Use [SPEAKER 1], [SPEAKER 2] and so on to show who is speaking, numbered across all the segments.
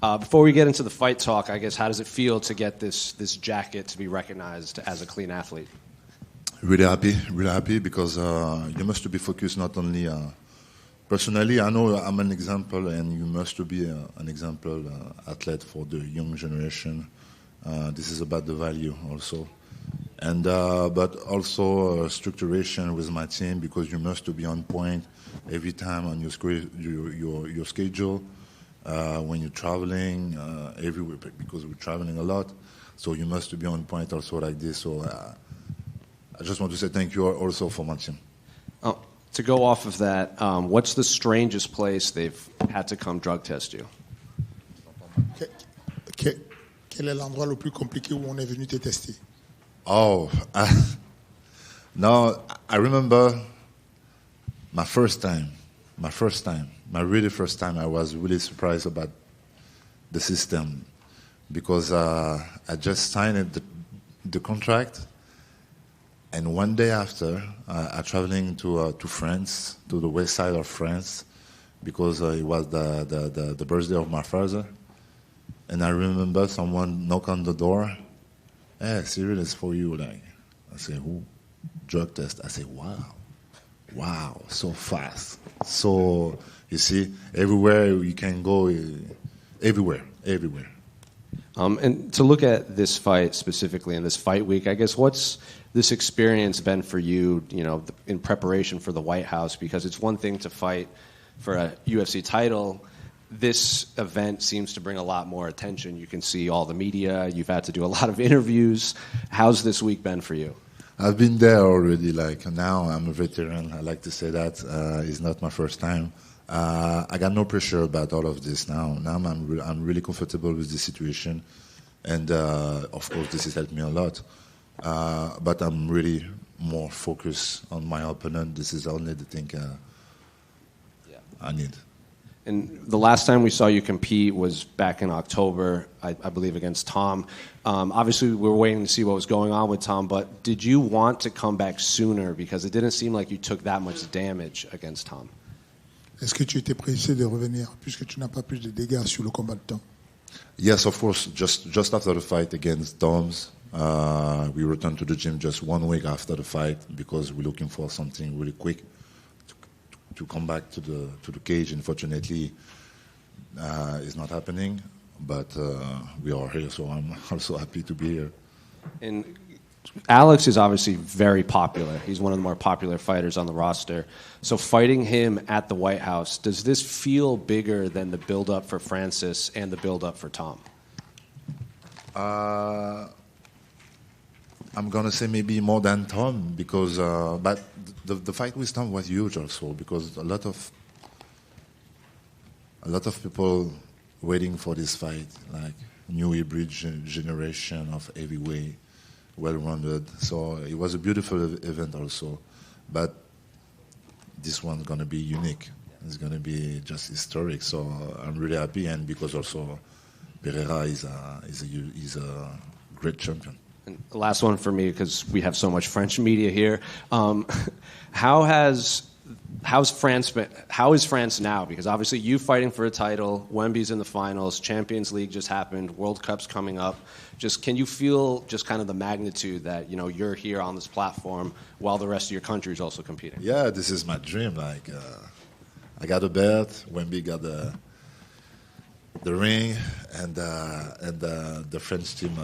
[SPEAKER 1] Before we get into the fight talk, I guess, how does it feel to get this jacket to be recognized as a clean athlete?
[SPEAKER 2] Really happy because you must be focused not only personally. I know I'm an example, and you must be an example athlete for the young generation. This is about the value also, and but also structuration with my team, because you must be on point every time on your schedule. When you're traveling everywhere, because we're traveling a lot, so you must be on point also like this. So I just want to say thank you also for my team.
[SPEAKER 1] To go off of that, what's the strangest place they've had to come drug test you?
[SPEAKER 3] Quel est l'endroit le plus compliqué où on est venu te tester?
[SPEAKER 2] No, I remember my really first time, I was really surprised about the system, because I just signed the contract, and one day after, I traveling to France, to the west side of France, because it was the birthday of my father, and I remember someone knock on the door. Hey, Ciryl, is for you. Like, I say, who? Drug test. I say, wow, so fast. So, you see, everywhere you can go, everywhere.
[SPEAKER 1] And to look at this fight specifically in this fight week, I guess, what's this experience been for you, in preparation for the White House? Because it's one thing to fight for a UFC title. This event seems to bring a lot more attention. You can see all the media. You've had to do a lot of interviews. How's this week been for you?
[SPEAKER 2] I've been there already. Like, now I'm a veteran. I like to say that. It's not my first time. I got no pressure about all of this now. Now I'm really comfortable with the situation, and of course this has helped me a lot. But I'm really more focused on my opponent. This is only the thing I need.
[SPEAKER 1] And the last time we saw you compete was back in October, I believe, against Tom. Obviously, we were waiting to see what was going on with Tom, but did you want to come back sooner? Because it didn't seem like you took that much damage against Tom.
[SPEAKER 3] Est-ce que tu étais pressé de revenir, puisque tu n'as pas plus de dégâts sur le combat de Tom?
[SPEAKER 2] Yes, of course. Just after the fight against Tom's, we returned to the gym just 1 week after the fight, because we're looking for something really quick to come back to the cage. Unfortunately, it's not happening, but we are here, so I'm also happy to be here.
[SPEAKER 1] And Alex is obviously very popular. He's one of the more popular fighters on the roster. So fighting him at the White House, does this feel bigger than the build-up for Francis and the build-up for Tom?
[SPEAKER 2] I'm going to say maybe more than Tom, because but the fight with Tom was huge also, because a lot of people waiting for this fight, like new hybrid generation of heavyweight, well-rounded. So it was a beautiful event also, but this one's going to be unique. It's going to be just historic. So I'm really happy, and because also Pereira is a great champion.
[SPEAKER 1] And the last one for me, because we have so much French media here. How is France now? Because obviously you fighting for a title, Wemby's in the finals, Champions League just happened, World Cup's coming up. Just can you feel just kind of the magnitude that you're here on this platform while the rest of your country is also competing?
[SPEAKER 2] Yeah, this is my dream. Like, I got a belt, Wemby got the ring, and the French team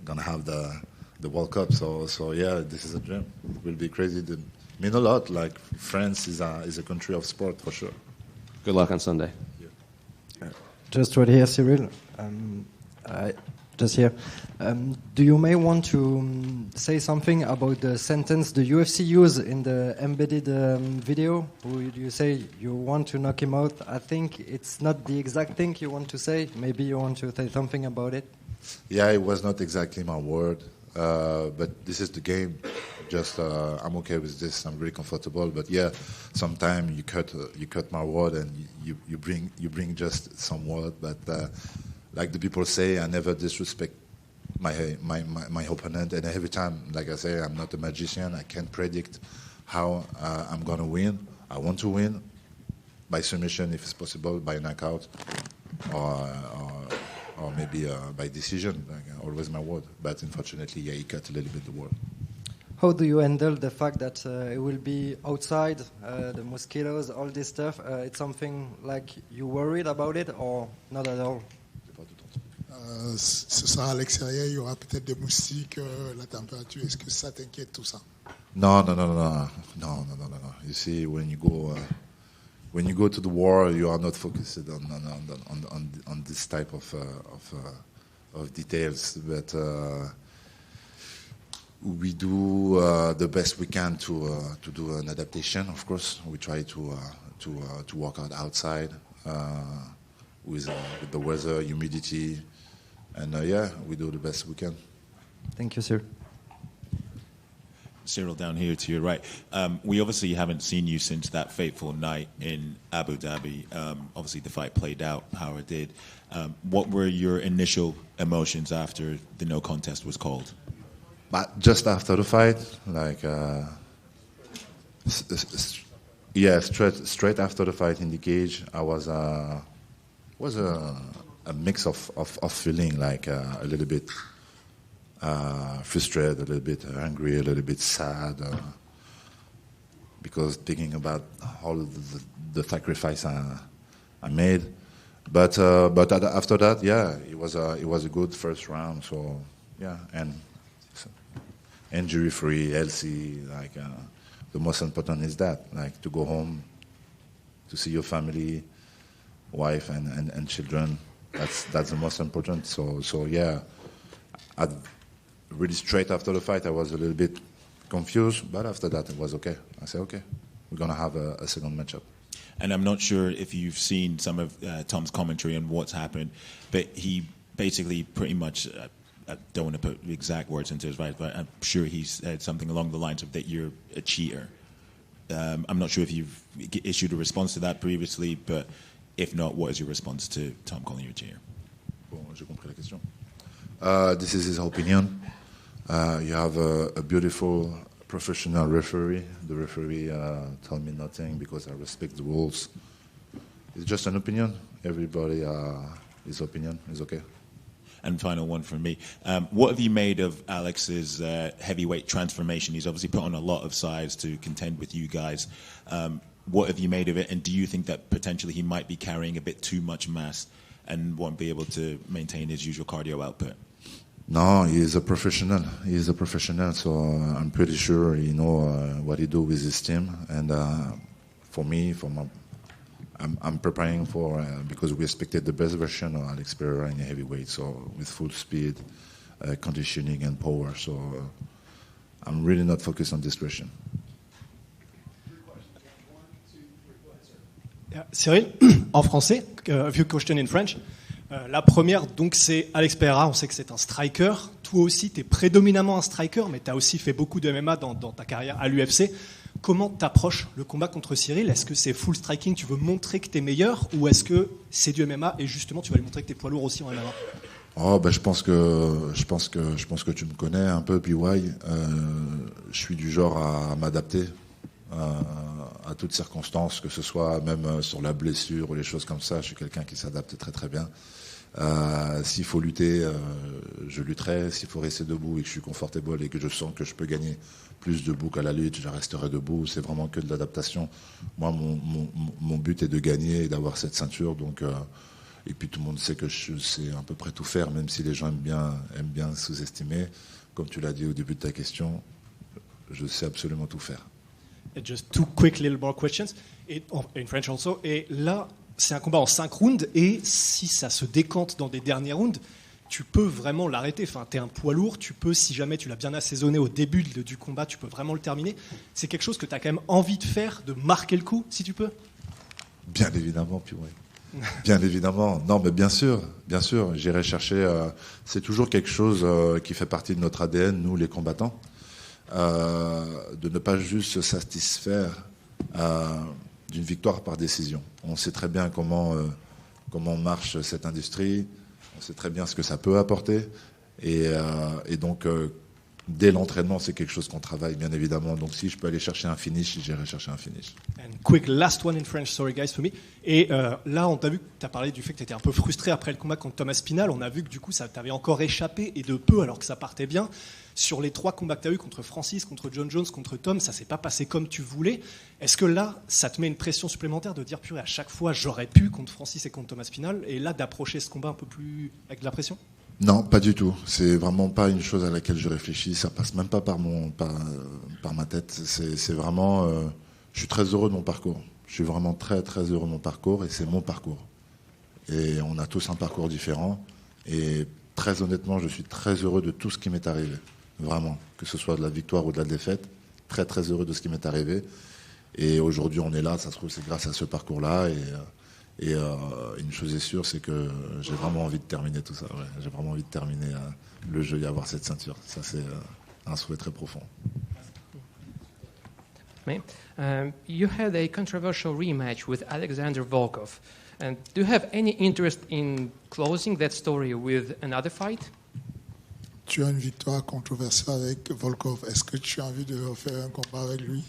[SPEAKER 2] gonna have the World Cup. So yeah, this is a dream. It will be crazy. It mean a lot. Like, France is a country of sport for sure.
[SPEAKER 1] Good luck on Sunday.
[SPEAKER 2] Yeah.
[SPEAKER 4] Just right here, Ciryl. Just here. Do you may want to say something about the sentence the UFC used in the embedded video? You say you want to knock him out. I think it's not the exact thing you want to say. Maybe you want to say something about it.
[SPEAKER 2] Yeah, it was not exactly my word, but this is the game. Just I'm okay with this. I'm very comfortable. But yeah, sometimes you cut my word, and you bring just some word. But like the people say, I never disrespect my opponent. And every time, like I say, I'm not a magician. I can't predict how I'm gonna win. I want to win by submission if it's possible, by knockout. or maybe by decision. Like, always my word. But unfortunately, yeah, he cut a little bit the word.
[SPEAKER 4] How do you handle the fact that it will be outside, the mosquitoes, all this stuff? It's something like you worried about it or not at all?
[SPEAKER 3] Ce sera à l'extérieur, il y aura peut-être des moustiques, la température. Est-ce que ça t'inquiète tout ça?
[SPEAKER 2] No. You see, when you go to the war, you are not focused on this type of details. But we do the best we can to do an adaptation. Of course, we try to work out outside with the weather, humidity, and yeah, we do the best we can.
[SPEAKER 4] Thank you, sir.
[SPEAKER 5] Ciryl, down here to your right. We obviously haven't seen you since that fateful night in Abu Dhabi. Obviously, the fight played out how it did. What were your initial emotions after the no contest was called?
[SPEAKER 2] But just after the fight, like, straight after the fight in the cage, I was a mix of feeling, like a little bit frustrated, a little bit angry, a little bit sad, because thinking about all the sacrifice I made. But after that, yeah, it was a good first round. So yeah, and injury-free, healthy. Like the most important is that, like, to go home, to see your family, wife and children. That's the most important. So yeah, really straight after the fight, I was a little bit confused, but after that, it was okay. I said, okay, we're gonna have a second matchup.
[SPEAKER 5] And I'm not sure if you've seen some of Tom's commentary on what's happened, but he basically pretty much, I don't want to put exact words into his right, but I'm sure he said something along the lines of that you're a cheater. I'm not sure if you've issued a response to that previously, but if not, what is your response to Tom calling you a cheater?
[SPEAKER 2] Bon, j'ai compris la question. This is his opinion. You have a beautiful professional referee. The referee told me nothing because I respect the rules. It's just an opinion. Everybody, his opinion is okay.
[SPEAKER 5] And final one from me. What have you made of Alex's heavyweight transformation? He's obviously put on a lot of size to contend with you guys. What have you made of it? And do you think that potentially he might be carrying a bit too much mass and won't be able to maintain his usual cardio output?
[SPEAKER 2] No, he is a professional. He is a professional, so I'm pretty sure he knows what he do with his team. And for me, I'm preparing for because we expected the best version of Alex Pereira in heavyweight, so with full speed, conditioning, and power. So I'm really not focused on this question.
[SPEAKER 6] Ciryl, en français, a few questions in French. La première, donc, c'est Alex Pereira. On sait que c'est un striker. Toi aussi, tu es prédominamment un striker, mais tu as aussi fait beaucoup de MMA dans ta carrière à l'UFC. Comment t'approches le combat contre Ciryl? Est-ce que c'est full striking, tu veux montrer que tu es meilleur, ou est-ce que c'est du MMA et justement tu vas lui montrer que tu es poids lourd aussi en MMA?
[SPEAKER 2] Oh, ben, je pense que tu me connais un peu, PY. Je suis du genre à m'adapter à toutes circonstances, que ce soit même sur la blessure ou les choses comme ça. Je suis quelqu'un qui s'adapte très très bien. S'il faut lutter, je lutterai. S'il faut rester debout et que je suis confortable et que je sens que je peux gagner plus debout qu'à la lutte, je resterai debout. C'est vraiment que de l'adaptation. Moi, mon but est de gagner et d'avoir cette ceinture. Donc, et puis tout le monde sait que je sais à peu près tout faire, même si les gens aiment bien sous-estimer. Comme tu l'as dit au début de ta question, je sais absolument tout faire.
[SPEAKER 6] And just two quick little more questions, in French also. Et là, c'est un combat en 5 rounds, et si ça se décante dans des derniers rounds, tu peux vraiment l'arrêter. Enfin, tu es un poids lourd, tu peux, si jamais tu l'as bien assaisonné au début du combat, tu peux vraiment le terminer. C'est quelque chose que tu as quand même envie de faire, de marquer le coup, si tu peux?
[SPEAKER 2] Bien évidemment, puis ouais. Bien évidemment. Non, mais bien sûr, j'irai chercher. C'est toujours quelque chose qui fait partie de notre ADN, nous, les combattants. De ne pas juste se satisfaire d'une victoire par décision. On sait très bien comment marche cette industrie, on sait très bien ce que ça peut apporter, et donc dès l'entraînement, c'est quelque chose qu'on travaille, bien évidemment. Donc si je peux aller chercher un finish, j'irai chercher un finish.
[SPEAKER 6] And quick last one in French, sorry guys for me. Et là, on t'a vu, tu as parlé du fait que tu étais un peu frustré après le combat contre Thomas Spinal. On a vu que du coup, ça t'avait encore échappé et de peu alors que ça partait bien. Sur les 3 combats que tu as eu contre Francis, contre John Jones, contre Tom, ça s'est pas passé comme tu voulais. Est-ce que là, ça te met une pression supplémentaire de dire purée, à chaque fois, j'aurais pu contre Francis et contre Thomas Spinal, et là d'approcher ce combat un peu plus avec de la pression?
[SPEAKER 2] Non, pas du tout. C'est vraiment pas une chose à laquelle je réfléchis. Ça passe même pas par ma tête. C'est vraiment. Je suis très heureux de mon parcours. Je suis vraiment très très heureux de mon parcours et c'est mon parcours. Et on a tous un parcours différent. Et très honnêtement, je suis très heureux de tout ce qui m'est arrivé. Vraiment, que ce soit de la victoire ou de la défaite. Très très heureux de ce qui m'est arrivé. Et aujourd'hui, on est là. Ça se trouve, c'est grâce à ce parcours-là. Et une chose est sûre, c'est que j'ai vraiment envie de terminer tout ça. Ouais. J'ai vraiment envie de terminer le jeu et avoir cette ceinture. Ça, c'est un souhait très profond.
[SPEAKER 7] You had a controversial rematch with Alexander Volkov. And do you have any interest in closing that story with another fight?
[SPEAKER 3] Tu as une victoire controversée avec Volkov. Est-ce que tu as envie de refaire un combat avec lui?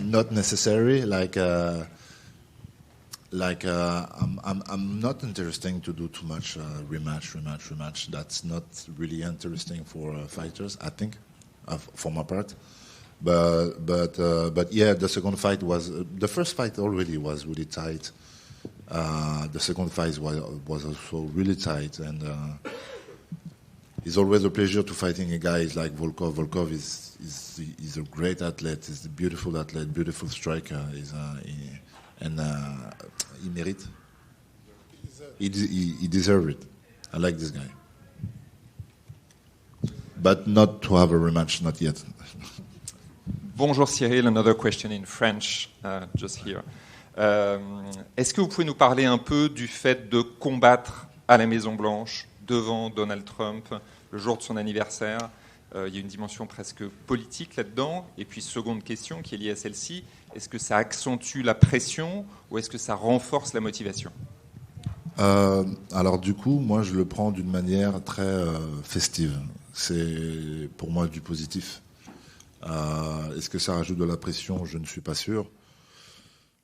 [SPEAKER 2] Not necessary. I'm not interested to do too much rematch. That's not really interesting for fighters, I think, for my part. But yeah, the second fight was the first fight already was really tight. The second fight was also really tight, and it's always a pleasure to fighting a guy like Volkov. Volkov is a great athlete. He's a beautiful athlete, beautiful striker. He mérite. He deserves it. I like this guy. But not to have a rematch, not yet.
[SPEAKER 8] Bonjour Ciryl, another question in French, just here. Est-ce que vous pouvez nous parler un peu du fait de combattre à la Maison-Blanche, devant Donald Trump, le jour de son anniversaire? Il y a une dimension presque politique là-dedans. Et puis, seconde question qui est liée à celle-ci, est-ce que ça accentue la pression ou est-ce que ça renforce la motivation?
[SPEAKER 2] Alors du coup, moi je le prends d'une manière très festive. C'est pour moi du positif. Est-ce que ça rajoute de la pression? Je ne suis pas sûr.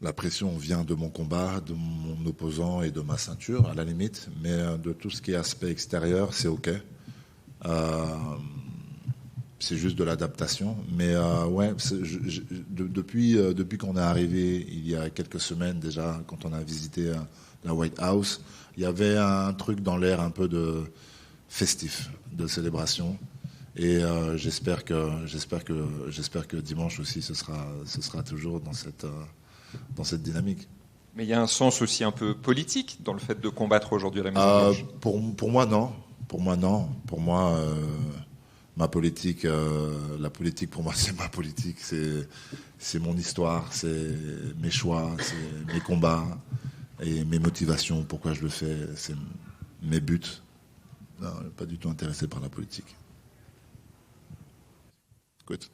[SPEAKER 2] La pression vient de mon combat, de mon opposant et de ma ceinture, à la limite. Mais de tout ce qui est aspect extérieur, c'est OK. C'est juste de l'adaptation. Mais ouais, depuis qu'on est arrivé, il y a quelques semaines déjà, quand on a visité la White House, il y avait un truc dans l'air un peu de festif, de célébration. Et j'espère que dimanche aussi, ce sera toujours dans cette dynamique.
[SPEAKER 8] Mais il y a un sens aussi un peu politique dans le fait de combattre aujourd'hui à la Maison-Blanche.
[SPEAKER 2] Pour moi, non. Pour moi, ma politique, la politique pour moi, c'est ma politique. C'est mon histoire, c'est mes choix, c'est mes combats et mes motivations. Pourquoi je le fais, c'est mes buts. Non, pas du tout intéressé par la politique. Good.